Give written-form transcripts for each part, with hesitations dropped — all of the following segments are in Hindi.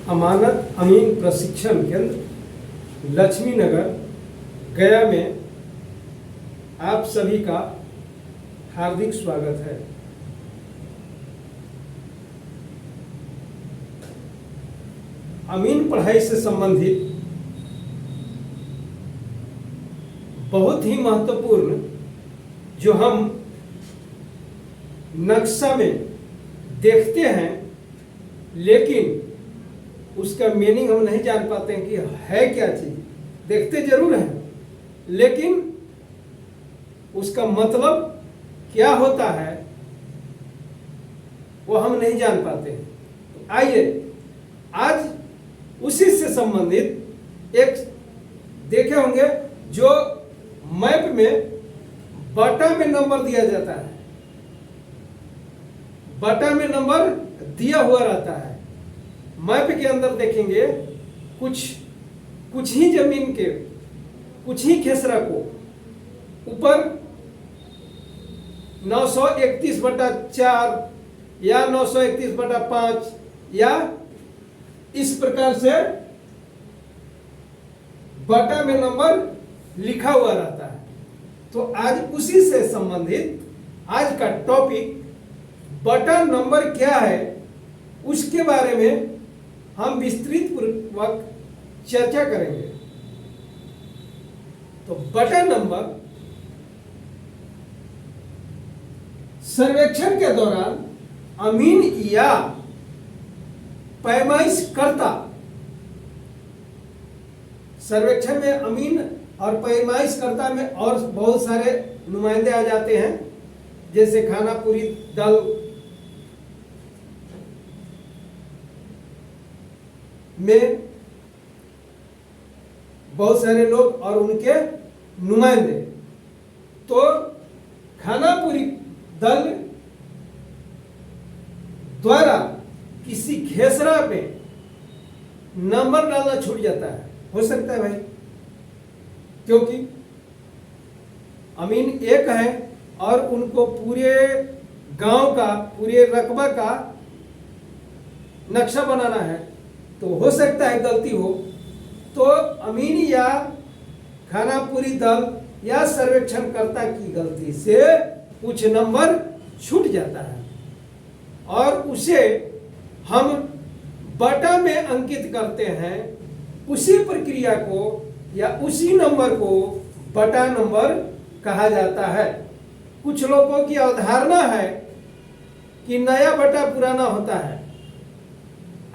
अमानत अमीन प्रशिक्षण केंद्र लक्ष्मी नगर गया में आप सभी का हार्दिक स्वागत है। अमीन पढ़ाई से संबंधित बहुत ही महत्वपूर्ण जो हम नक्शा में देखते हैं, लेकिन उसका मीनिंग हम नहीं जान पाते हैं कि है क्या चीज। देखते जरूर हैं, लेकिन उसका मतलब क्या होता है वो हम नहीं जान पाते हैं। आइए आज उसी से संबंधित एक देखे होंगे जो मैप में बटा में नंबर दिया जाता है, बटा में नंबर दिया हुआ रहता है। मैप के अंदर देखेंगे कुछ ही जमीन के कुछ ही खेसरा को ऊपर 931/4 या 931/5 या इस प्रकार से बटा में नंबर लिखा हुआ रहता है। तो आज उसी से संबंधित आज का टॉपिक बटा नंबर क्या है उसके बारे में हम विस्तृत पूर्वक चर्चा करेंगे। तो बटा नंबर सर्वेक्षण के दौरान अमीन या पैमाइशकर्ता, सर्वेक्षण में अमीन और पैमाइशकर्ता में और बहुत सारे नुमाइंदे आ जाते हैं, जैसे खानापुरी दल में बहुत सारे लोग और उनके नुमाइंदे। तो खानापुरी दल द्वारा किसी खेसरा पे नंबर डालना छूट जाता है, हो सकता है भाई, क्योंकि अमीन एक है और उनको पूरे गांव का पूरे रकबा का नक्शा बनाना है, तो हो सकता है गलती हो। तो अमीन या खानापुरी दल या सर्वेक्षणकर्ता की गलती से कुछ नंबर छूट जाता है और उसे हम बटा में अंकित करते हैं। उसी प्रक्रिया को या उसी नंबर को बटा नंबर कहा जाता है। कुछ लोगों की अवधारणा है कि नया बटा पुराना होता है।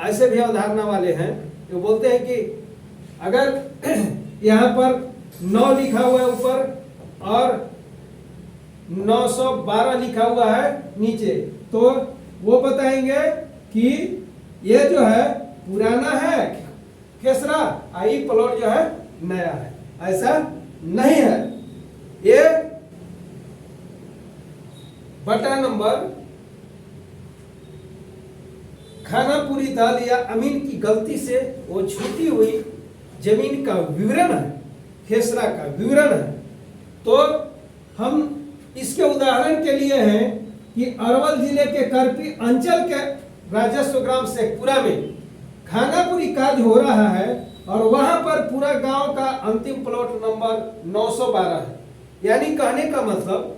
ऐसे भी अवधारणा वाले हैं जो बोलते हैं कि अगर यहाँ पर 9 लिखा हुआ है ऊपर और 912 लिखा हुआ है नीचे, तो वो बताएंगे कि ये जो है पुराना है खेसरा, आई प्लॉट जो है नया है। ऐसा नहीं है। ये बटा नंबर खानापुरी दल या अमीन की गलती से वो छूटी हुई जमीन का विवरण है, खेसरा का विवरण है। तो हम इसके उदाहरण के लिए हैं कि अरवल जिले के करपी अंचल के राजस्व ग्राम शेखपुरा में खानापुरी कार्य हो रहा है और वहां पर पूरा गांव का अंतिम प्लॉट नंबर 912 है। यानी कहने का मतलब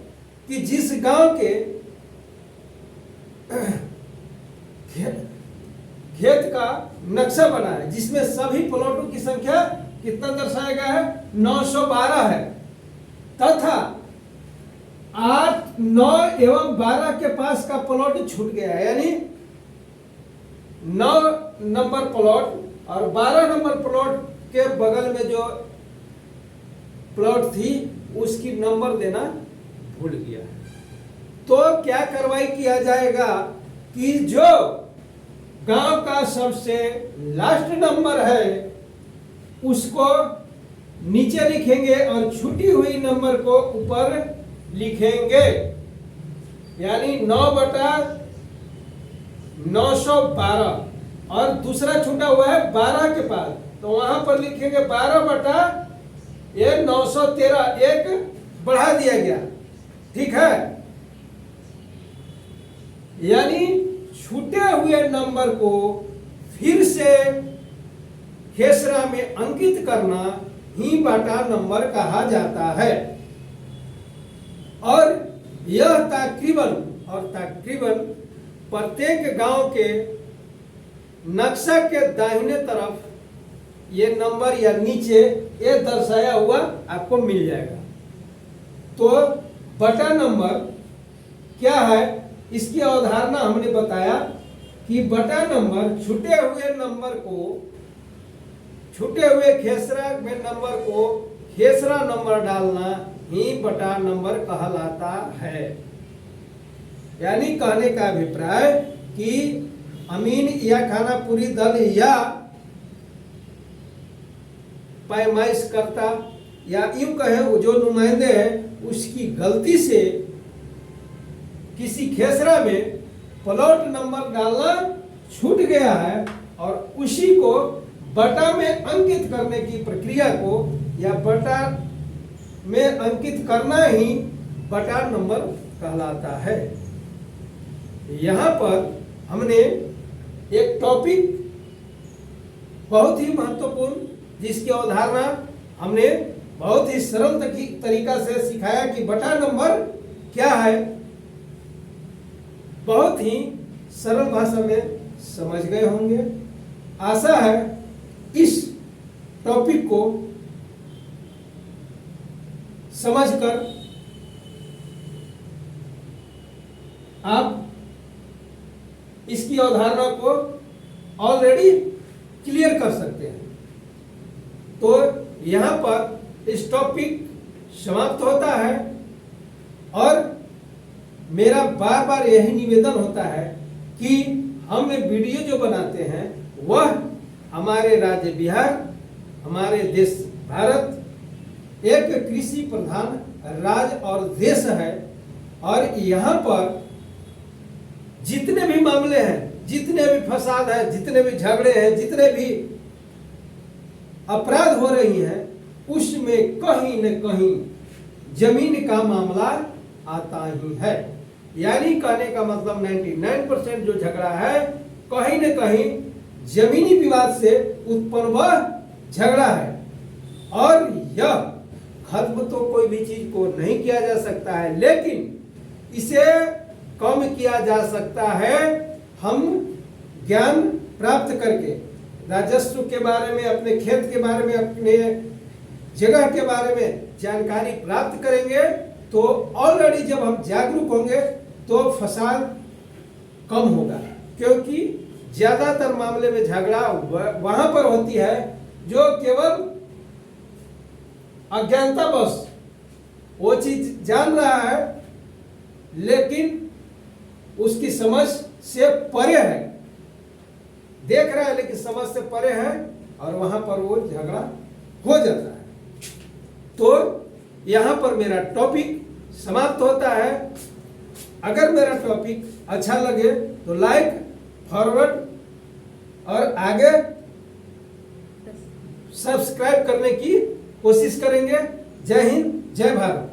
कि जिस गांव के खेत का नक्शा बना है जिसमें सभी प्लॉटों की संख्या कितना दर्शाया गया है, 912 है, तथा 8, 9 एवं 12 के पास का प्लॉट छूट गया है। यानी 9 नंबर प्लॉट और 12 नंबर प्लॉट के बगल में जो प्लॉट थी उसकी नंबर देना भूल गया है। तो क्या कार्रवाई किया जाएगा कि जो गांव का सबसे लास्ट नंबर है उसको नीचे लिखेंगे और छूटी हुई नंबर को ऊपर लिखेंगे। यानी 9/912 और दूसरा छूटा हुआ है 12 के पास, तो वहां पर लिखेंगे 12/913, एक बढ़ा दिया गया। ठीक है, यानी छूटे हुए नंबर को फिर से खेसरा में अंकित करना ही बटा नंबर कहा जाता है। और यह तकरीबन प्रत्येक गांव के नक्शा के दाहिने तरफ ये नंबर या नीचे ये दर्शाया हुआ आपको मिल जाएगा। तो बटा नंबर क्या है, इसकी अवधारणा हमने बताया कि बटा नंबर छूटे हुए खेसरा में नंबर को खेसरा नंबर डालना ही बटा नंबर कहलाता है। यानी कहने का अभिप्राय कि अमीन या खानापुरी दल या पैमाइश करता या यूं कहे जो नुमाइंदे हैं उसकी गलती से किसी खेसरा में प्लॉट नंबर डालना छूट गया है और उसी को बटा में अंकित करने की प्रक्रिया को या बटा में अंकित करना ही बटा नंबर कहलाता है। यहाँ पर हमने एक टॉपिक बहुत ही महत्वपूर्ण जिसकी अवधारणा हमने बहुत ही सरल तरीका से सिखाया कि बटा नंबर क्या है। बहुत ही सरल भाषा में समझ गए होंगे। आशा है इस टॉपिक को समझकर आप इसकी अवधारणा को ऑलरेडी क्लियर कर सकते हैं। तो यहां पर इस टॉपिक समाप्त होता है और मेरा बार बार यही निवेदन होता है कि हम वीडियो जो बनाते हैं वह हमारे राज्य बिहार, हमारे देश भारत एक कृषि प्रधान राज्य और देश है और यहाँ पर जितने भी मामले हैं, जितने भी फसाद हैं, जितने भी झगड़े हैं, जितने भी अपराध हो रही हैं, उसमें कहीं न कहीं जमीन का मामला आता ही है। यानी कहने का मतलब 99% जो झगड़ा है कहीं न कहीं जमीनी विवाद से उत्पन्न वह झगड़ा है और यह खत्म तो कोई भी चीज को नहीं किया जा सकता है, लेकिन इसे कम किया जा सकता है हम ज्ञान प्राप्त करके, राजस्व के बारे में, अपने खेत के बारे में, अपने जगह के बारे में जानकारी प्राप्त करेंगे तो ऑलरेडी जब हम जागरूक होंगे तो फसाद कम होगा। क्योंकि ज्यादातर मामले में झगड़ा वहां पर होती है जो केवल अज्ञानतावश वो चीज जान रहा है लेकिन उसकी समझ से परे है, देख रहा है लेकिन समझ से परे है और वहां पर वो झगड़ा हो जाता है। तो यहां पर मेरा टॉपिक समाप्त होता है। अगर मेरा टॉपिक अच्छा लगे तो लाइक, फॉरवर्ड और आगे सब्सक्राइब करने की कोशिश करेंगे। जय हिंद, जय भारत।